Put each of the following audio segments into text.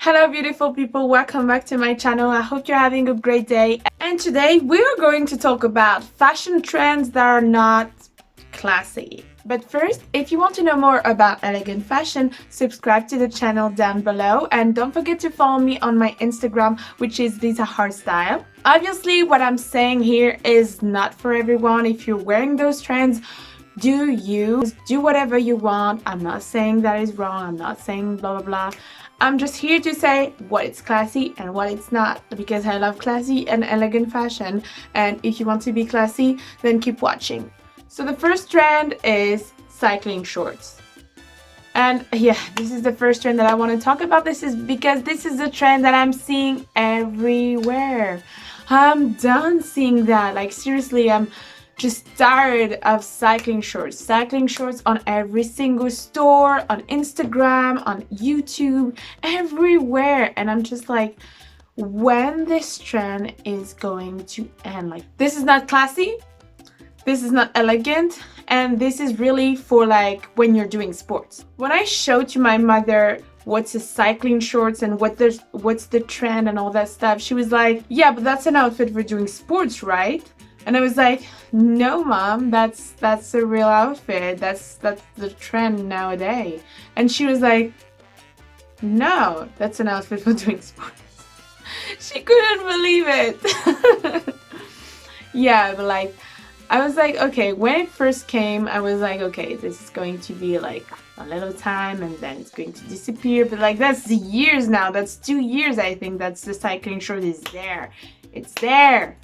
Hello beautiful people, welcome back to my channel. I hope you're having a great day. And today we're going to talk about fashion trends that are not classy. But first, if you want to know more about elegant fashion, subscribe to the channel down below and don't forget to follow me on my Instagram, which is Lisa Hairstyle. Obviously, what I'm saying here is not for everyone. If you're wearing those trends, do whatever you want. I'm not saying that is wrong. I'm not saying blah blah blah. I'm just here to say what is classy and what it's not, because I love classy and elegant fashion, and if you want to be classy, then keep watching. So the first trend is cycling shorts. And yeah, this is the first trend that I want to talk about. This is because this is a trend that I'm seeing everywhere. I'm done seeing that. Like seriously, I'm just tired of cycling shorts. Cycling shorts on every single store, on Instagram, on YouTube, everywhere. And I'm just like, when this trend is going to end? Like, this is not classy, this is not elegant, and this is really for like when you're doing sports. When I showed to my mother what's a cycling shorts and what's the trend and all that stuff, she was like, yeah, but that's an outfit for doing sports, right? And I was like, no mom, that's a real outfit. That's the trend nowadays. And she was like, no, that's an outfit for doing sports. She couldn't believe it. Yeah, but like, I was like, okay, when it first came, I was like, okay, this is going to be like a little time and then it's going to disappear. But like, that's years now. That's 2 years, I think, that's the cycling short is there. It's there.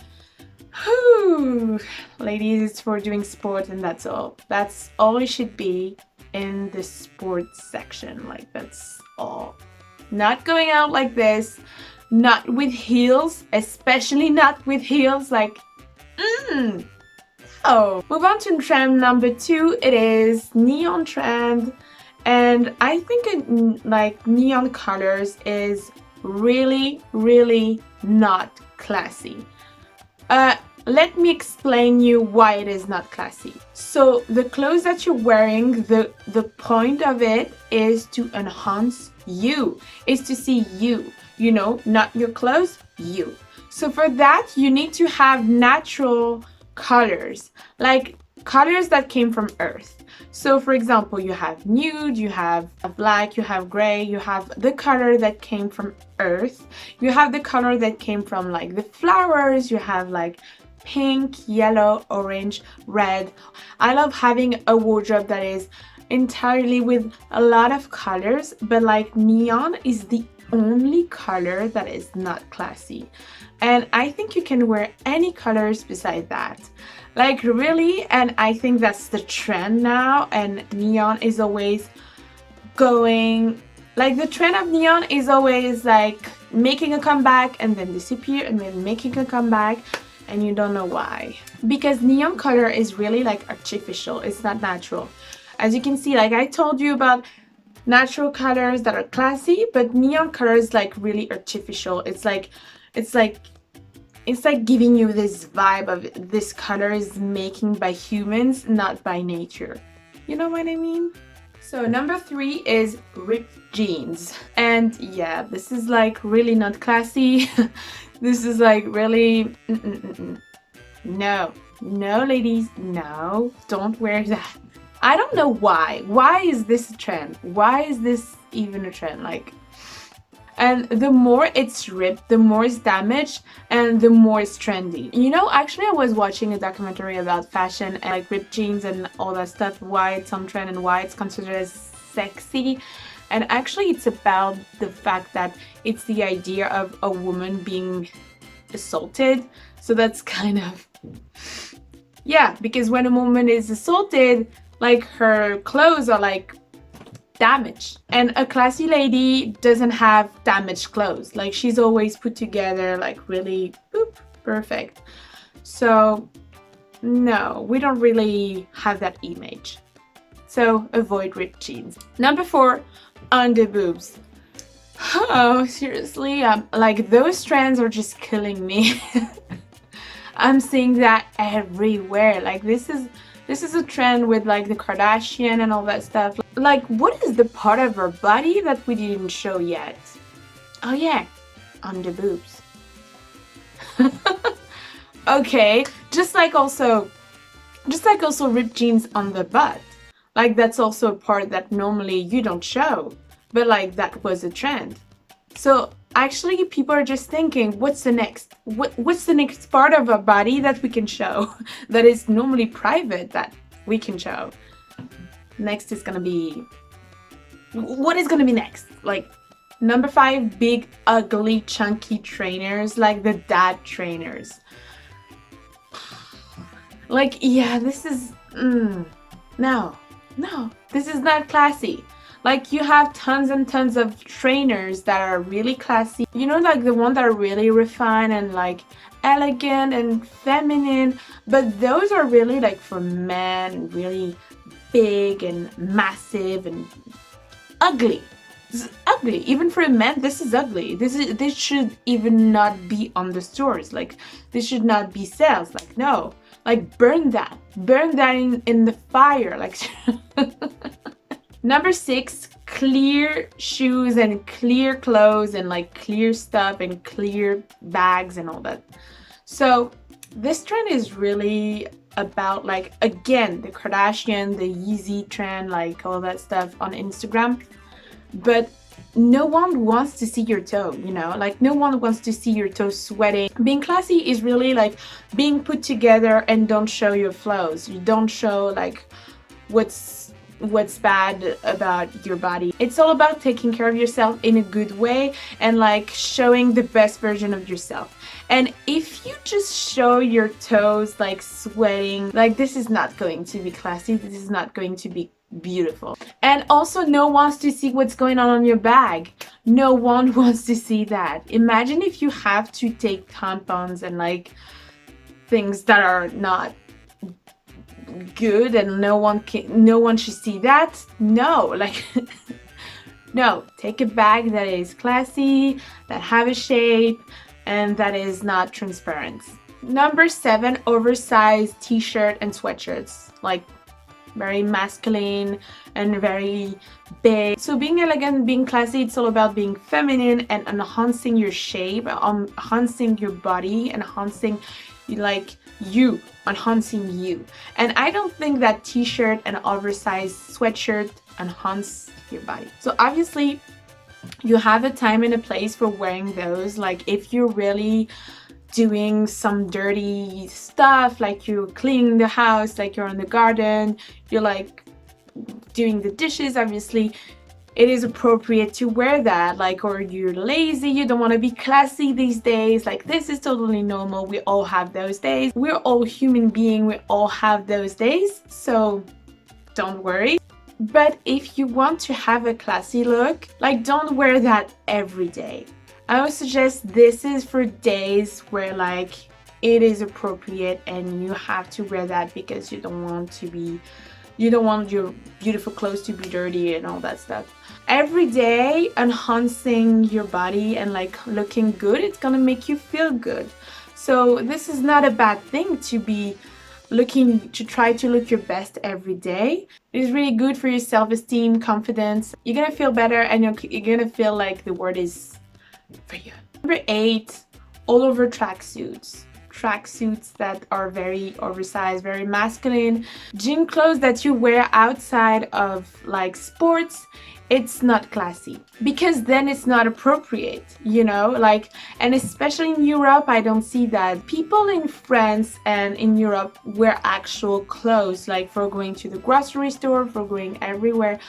Whew. Ladies, it's for doing sport and that's all. That's all it should be in the sports section. Like, that's all. Not going out like this, not with heels, especially not with heels. Like, oh. Move on to trend number 2. It is neon trend, and I think like neon colors is really not classy. Let me explain you why it is not classy. So the clothes that you're wearing, the point of it is to enhance you, is to see you, you know, not your clothes, you. So for that, you need to have natural colors, like colors that came from earth. So for example, you have nude, you have black, you have gray, you have the color that came from earth, you have the color that came from like the flowers, you have like pink, yellow, orange, red. I love having a wardrobe that is entirely with a lot of colors, but like neon is the only color that is not classy. And I think you can wear any colors beside that. Like really, and I think that's the trend now, and neon is always going, like the trend of neon is always like making a comeback and then disappear and then making a comeback, and you don't know why. Because neon color is really like artificial, it's not natural. As you can see, like I told you about natural colors that are classy, but neon color is like really artificial. It's like giving you this vibe of this color is making by humans, not by nature. You know what I mean? So number 3 is ripped jeans. And yeah, this is like really not classy. This is like really, no, ladies, no, don't wear that. I don't know why. Why is this a trend? Why is this even a trend? Like, and the more it's ripped, the more it's damaged, and the more it's trendy. You know, actually I was watching a documentary about fashion and like ripped jeans and all that stuff, why it's on trend and why it's considered as sexy. And actually it's about the fact that it's the idea of a woman being assaulted. So that's kind of, yeah, because when a woman is assaulted, like her clothes are like damaged, and a classy lady doesn't have damaged clothes. Like she's always put together, like really boop, perfect. So no, we don't really have that image. So avoid ripped jeans. Number 4, under boobs. Oh, seriously, like those trends are just killing me. I'm seeing that everywhere. Like this is a trend with like the Kardashian and all that stuff. Like, what is the part of her body that we didn't show yet? Oh yeah, on the boobs. Okay, just like also ripped jeans on the butt. Like that's also a part that normally you don't show, but like that was a trend. So actually people are just thinking, what's the next? What's the next part of our body that we can show that is normally private that we can show? Next is gonna be, what is gonna be next? Like number 5, big, ugly, chunky trainers, like the dad trainers. Like, yeah, this is, no, this is not classy. Like, you have tons and tons of trainers that are really classy. You know, like the ones that are really refined and like elegant and feminine, but those are really like for men, really big and massive and ugly. This is ugly. Even for men, this is ugly. This should even not be on the stores. Like, this should not be sales. Like, no. Like, burn that in the fire. Like, number 6, clear shoes and clear clothes and like clear stuff and clear bags and all that. So this trend is really about, like, again, the Kardashian, the Yeezy trend, like all that stuff on Instagram. But no one wants to see your toe, you know, like no one wants to see your toe sweating. Being classy is really like being put together and don't show your flaws. You don't show like what's bad about your body. It's all about taking care of yourself in a good way and like showing the best version of yourself. And if you just show your toes like sweating, like this is not going to be classy. This is not going to be beautiful. And also, no one wants to see what's going on your bag. No one wants to see that. Imagine if you have to take tampons and like things that are not good and no one should see that. No, like no, take a bag that is classy, that have a shape, and that is not transparent. Number 7, oversized t-shirt and sweatshirts, like very masculine and very big. So being elegant, being classy, it's all about being feminine and enhancing your shape, enhancing your body, enhancing like you, enhancing you. And I don't think that t-shirt and oversized sweatshirt enhance your body. So obviously you have a time and a place for wearing those. Like if you're really doing some dirty stuff, like you're cleaning the house, like you're in the garden, you're like doing the dishes, obviously it is appropriate to wear that. Like, or you're lazy, you don't want to be classy these days, like this is totally normal. We all have those days. We're all human beings, we all have those days, so don't worry. But if you want to have a classy look, like don't wear that every day. I would suggest this is for days where like it is appropriate and you have to wear that because you don't want your beautiful clothes to be dirty and all that stuff. Every day enhancing your body and like looking good, it's gonna make you feel good. So this is not a bad thing to be to try to look your best every day. It is really good for your self-esteem, confidence. You're gonna feel better and you're gonna feel like the word is for you. Number 8, all over tracksuits. Tracksuits that are very oversized, very masculine. Gym clothes that you wear outside of like sports, it's not classy because then it's not appropriate, you know, like, and especially in Europe, I don't see that. People in France and in Europe wear actual clothes, like for going to the grocery store, for going everywhere.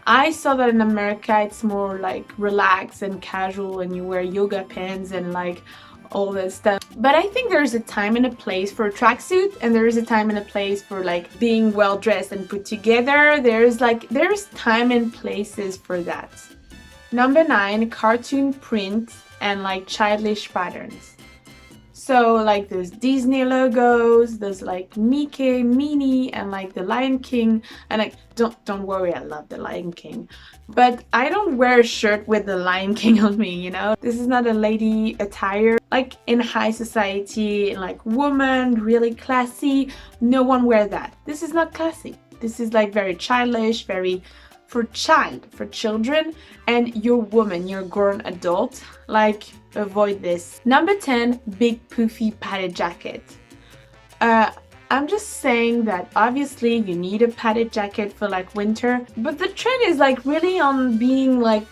I saw that in America it's more like relaxed and casual and you wear yoga pants and like all that stuff. But I think there's a time and a place for a tracksuit and there is a time and a place for like being well dressed and put together. There's time and places for that. Number 9, cartoon print and like childish patterns. So like those Disney logos, those like Mickey, Minnie, and like the Lion King. And like, don't worry, I love the Lion King. But I don't wear a shirt with the Lion King on me, you know? This is not a lady attire. Like in high society, like woman, really classy, no one wear that. This is not classy. This is like very childish, very for children, and you're woman, you're grown adult, like avoid this. Number 10, big poofy padded jacket. I'm just saying that obviously you need a padded jacket for like winter, but the trend is like really on being like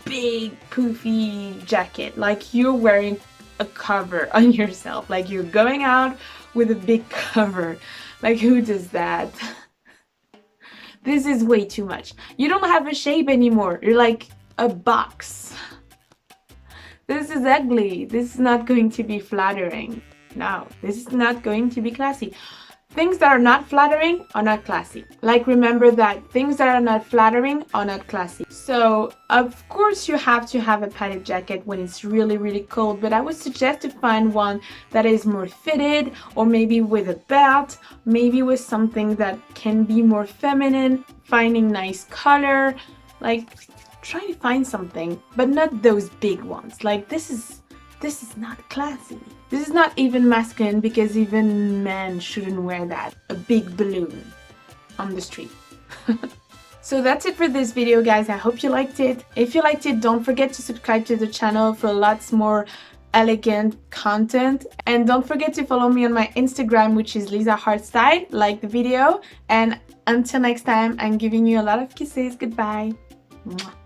big poofy jacket, like you're wearing a cover on yourself, like you're going out with a big cover. Like who does that? This is way too much. You don't have a shape anymore. You're like a box. This is ugly. This is not going to be flattering. No, this is not going to be classy. Things that are not flattering are not classy. Like remember that things that are not flattering are not classy. So of course you have to have a padded jacket when it's really, really cold, but I would suggest to find one that is more fitted, or maybe with a belt, maybe with something that can be more feminine, finding nice color, like try to find something, but not those big ones. Like this is not classy. This is not even masculine, because even men shouldn't wear that. A big balloon on the street. So that's it for this video, guys. I hope you liked it. If you liked it, don't forget to subscribe to the channel for lots more elegant content. And don't forget to follow me on my Instagram, which is Lisa Heartstyle. Like the video. And until next time, I'm giving you a lot of kisses. Goodbye. Mwah.